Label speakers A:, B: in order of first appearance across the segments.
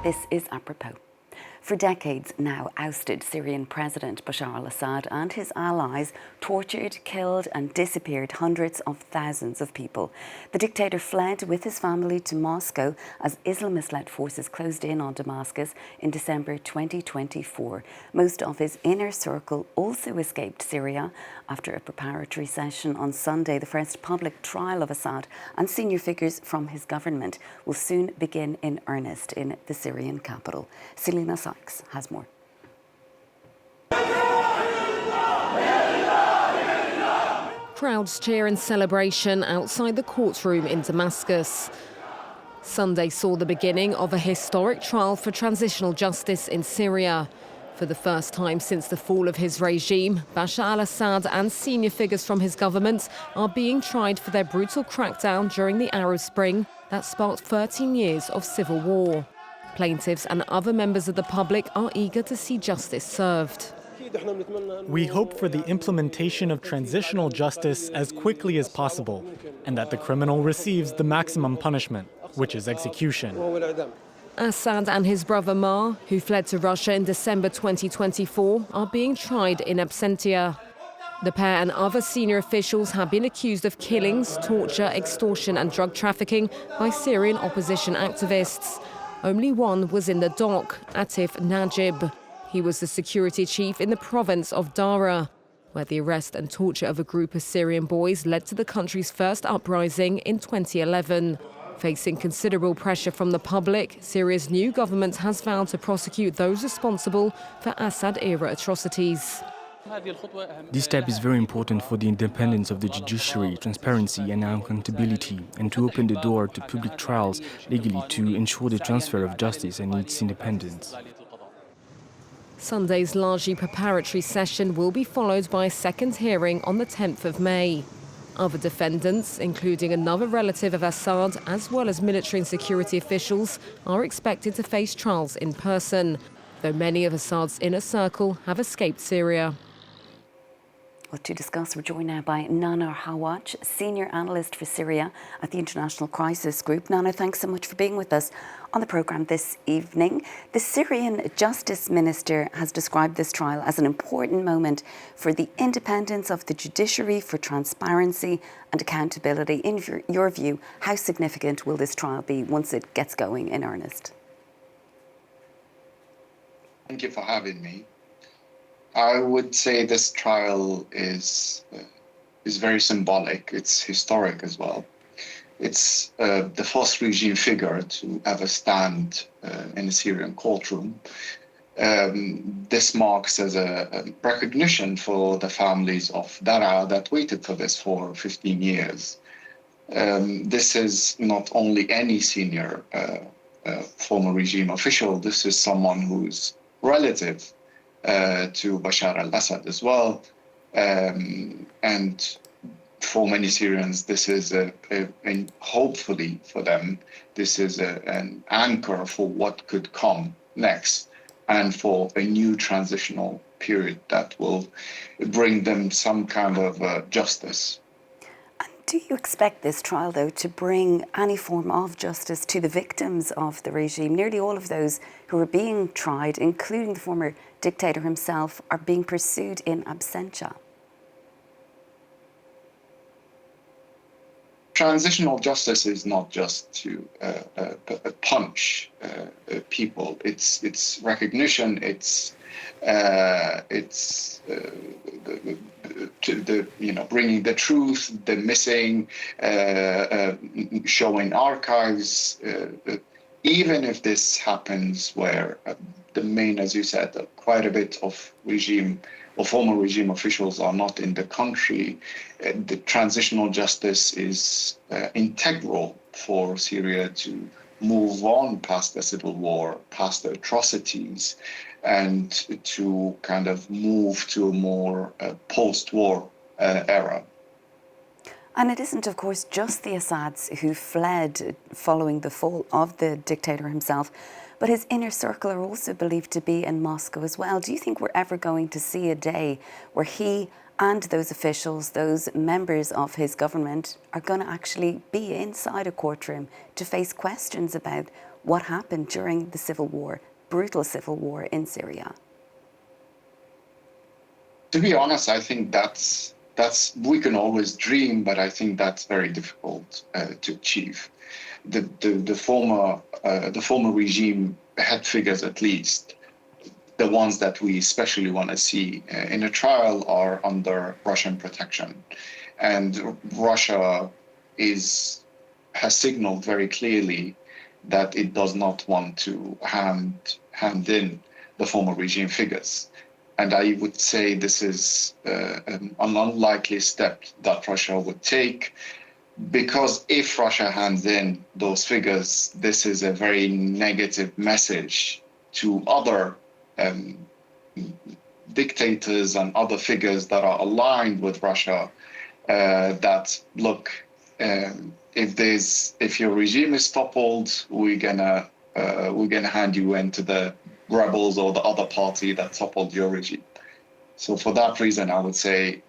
A: This is apropos. For decades now, ousted Syrian President Bashar al-Assad and his allies tortured, killed and disappeared hundreds of thousands of people. The dictator fled with his family to Moscow as Islamist-led forces closed in on Damascus in December 2024. Most of his inner circle also escaped Syria. After a preparatory session on Sunday, the first public trial of Assad and senior figures from his government will soon begin in earnest in the Syrian capital. Selena has more.
B: Crowds cheer in celebration outside the courtroom in Damascus. Sunday saw the beginning of a historic trial for transitional justice in Syria. For the first time since the fall of his regime, Bashar al-Assad and senior figures from his government are being tried for their brutal crackdown during the Arab Spring that sparked 13 years of civil war. Plaintiffs and other members of the public are eager to see justice served.
C: We hope for the implementation of transitional justice as quickly as possible, and that the criminal receives the maximum punishment, which is execution.
B: Assad and his brother Mar, who fled to Russia in December 2024, are being tried in absentia. The pair and other senior officials have been accused of killings, torture, extortion and drug trafficking by Syrian opposition activists. Only one was in the dock, Atif Najib. He was the security chief in the province of Dara, where the arrest and torture of a group of Syrian boys led to the country's first uprising in 2011. Facing considerable pressure from the public, Syria's new government has vowed to prosecute those responsible for Assad-era atrocities.
D: This step is very important for the independence of the judiciary, transparency and accountability, and to open the door to public trials legally to ensure the transfer of justice and its independence.
B: Sunday's largely preparatory session will be followed by a second hearing on the 10th of May. Other defendants, including another relative of Assad, as well as military and security officials, are expected to face trials in person, though many of Assad's inner circle have escaped Syria.
A: Well, to discuss, we're joined now by Nanar Hawach, Senior Analyst for Syria at the International Crisis Group. Nanar, thanks so much for being with us on the programme this evening. The Syrian Justice Minister has described this trial as an important moment for the independence of the judiciary, for transparency and accountability. In your view, how significant will this trial be once it gets going in earnest?
E: Thank you for having me. I would say this trial is very symbolic. It's historic as well. It's the first regime figure to ever stand in a Syrian courtroom. This marks as a recognition for the families of Daraa that waited for this for 15 years. This is not only any senior former regime official. This is someone who's relative to Bashar al-Assad as well. And for many Syrians, this is and hopefully for them, this is an anchor for what could come next and for a new transitional period that will bring them some kind of justice.
A: Do you expect this trial, though, to bring any form of justice to the victims of the regime? Nearly all of those who are being tried, including the former dictator himself, are being pursued in absentia.
E: Transitional justice is not just to punish people. It's recognition. It's bringing the truth, the missing, showing archives. Even if this happens where the main, as you said, quite a bit of regime or former regime officials are not in the country, the transitional justice is integral for Syria to move on past the civil war, past the atrocities, and to kind of move to a more post-war era.
A: And it isn't, of course, just the Assads who fled following the fall of the dictator himself, but his inner circle are also believed to be in Moscow as well. Do you think we're ever going to see a day where he and those officials, those members of his government, are going to actually be inside a courtroom to face questions about what happened during the civil war, brutal civil war in Syria?
E: To be honest, I think that's we can always dream, but I think that's very difficult to achieve. The former regime had figures, at least the ones that we especially want to see in a trial, are under Russian protection, and Russia has signaled very clearly that it does not want to hand in the former regime figures. And I would say this is an unlikely step that Russia would take, because if Russia hands in those figures, this is a very negative message to other dictators and other figures that are aligned with Russia, that look, if your regime is toppled, we're gonna hand you into the rebels or the other party that toppled your regime. So for that reason, I would say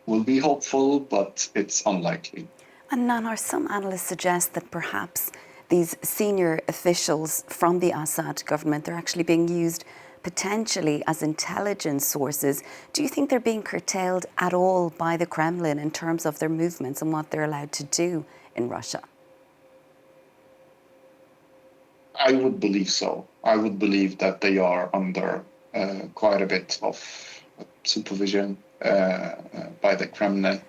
E: will be hopeful, but it's unlikely.
A: And Nanar, some analysts suggest that perhaps these senior officials from the Assad government, they're actually being used potentially as intelligence sources. Do you think they're being curtailed at all by the Kremlin in terms of their movements and what they're allowed to do in Russia?
E: I would believe so. I would believe that they are under quite a bit of supervision by the Kremlin.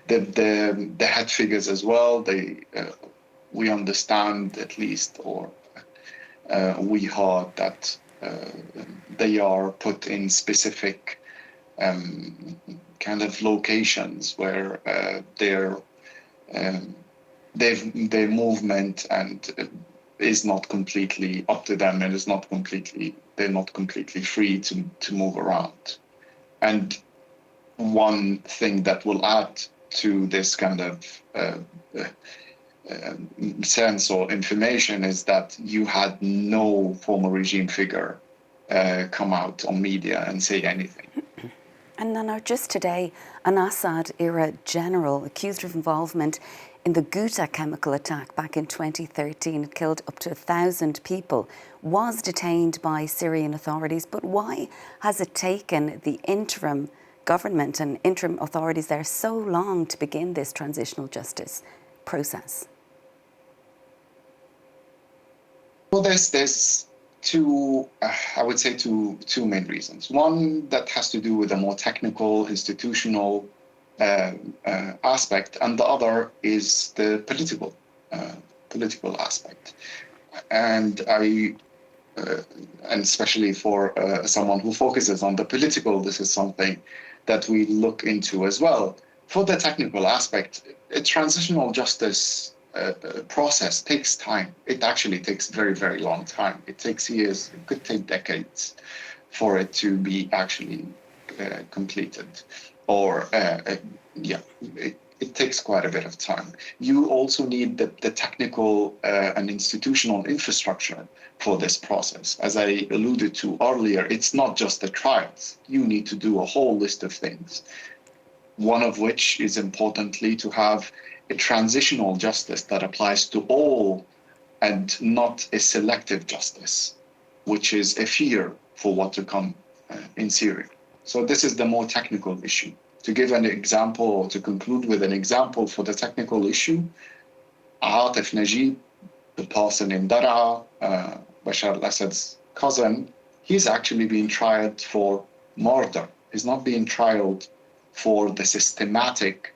E: The head figures as well, we understand at least, or we heard that they are put in specific kind of locations where their movement and is not completely up to them, and they're not completely free to move around. And one thing that will add to this kind of sense or information is that you had no former regime figure come out on media and say anything.
A: And Nanar, just today, an Assad-era general accused of involvement in the Ghouta chemical attack back in 2013, it killed up to 1,000 people, was detained by Syrian authorities. But why has it taken the interim government and interim authorities there so long to begin this transitional justice process?
E: Well, there's two main reasons. One that has to do with a more technical, institutional aspect, and the other is the political aspect. And and especially for someone who focuses on the political, this is something that we look into as well. For the technical aspect, a transitional justice process takes time. It actually takes very, very long time. It takes years, it could take decades for it to be actually completed. Or, it takes quite a bit of time. You also need the technical and institutional infrastructure for this process. As I alluded to earlier, it's not just the trials. You need to do a whole list of things. One of which is importantly to have a transitional justice that applies to all and not a selective justice, which is a fear for what to come in Syria. So this is the more technical issue. To give an example, or to conclude with an example for the technical issue, Atif Najib, the person in Daraa, Bashar al-Assad's cousin, he's actually being tried for murder. He's not being tried for the systematic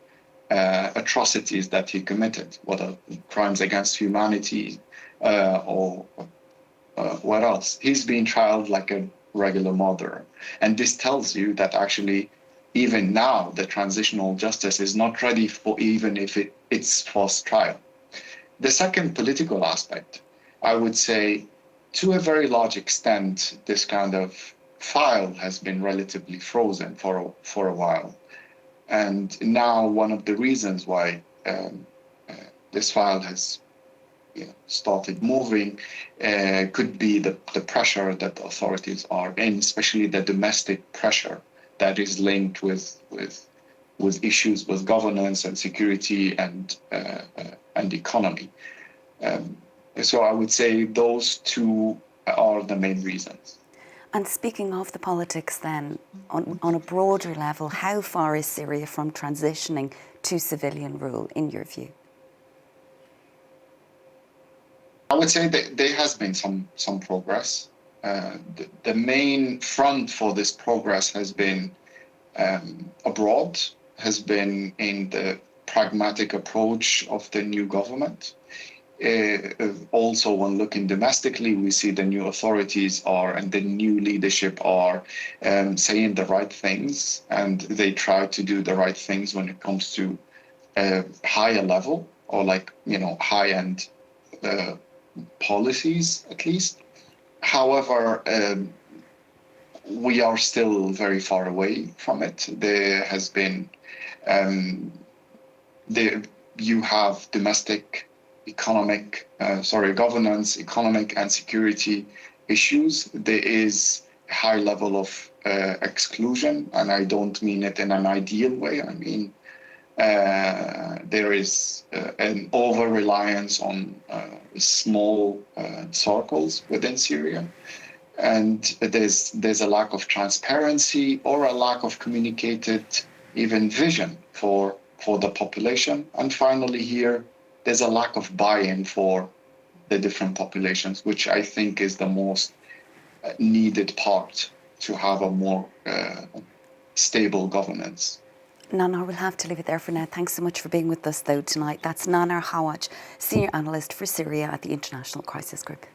E: atrocities that he committed, whether crimes against humanity or what else. He's being tried like a regular murderer. And this tells you that actually, even now, the transitional justice is not ready for even if it's first trial. The second political aspect, I would say, to a very large extent, this kind of file has been relatively frozen for a while. And now one of the reasons why this file has started moving could be the pressure that the authorities are in, especially the domestic pressure that is linked with issues with governance and security and economy. So I would say those two are the main reasons.
A: And speaking of the politics then, on a broader level, how far is Syria from transitioning to civilian rule, in your view?
E: I would say that there has been some progress. The main front for this progress has been abroad, has been in the pragmatic approach of the new government. Also, when looking domestically, we see the new authorities and the new leadership are saying the right things, and they try to do the right things when it comes to higher level or high-end policies, at least. However, we are still very far away from it. There has been, you have domestic governance, economic and security issues. There is a high level of exclusion, and I don't mean it in an ideal way. I mean, there is an over-reliance on small circles within Syria, and there's a lack of transparency or a lack of communicated even vision for the population. And finally here, there's a lack of buy-in for the different populations, which I think is the most needed part to have a more stable governance.
A: Nanar, we'll have to leave it there for now. Thanks so much for being with us, though, tonight. That's Nanar Hawach, Senior Analyst for Syria at the International Crisis Group.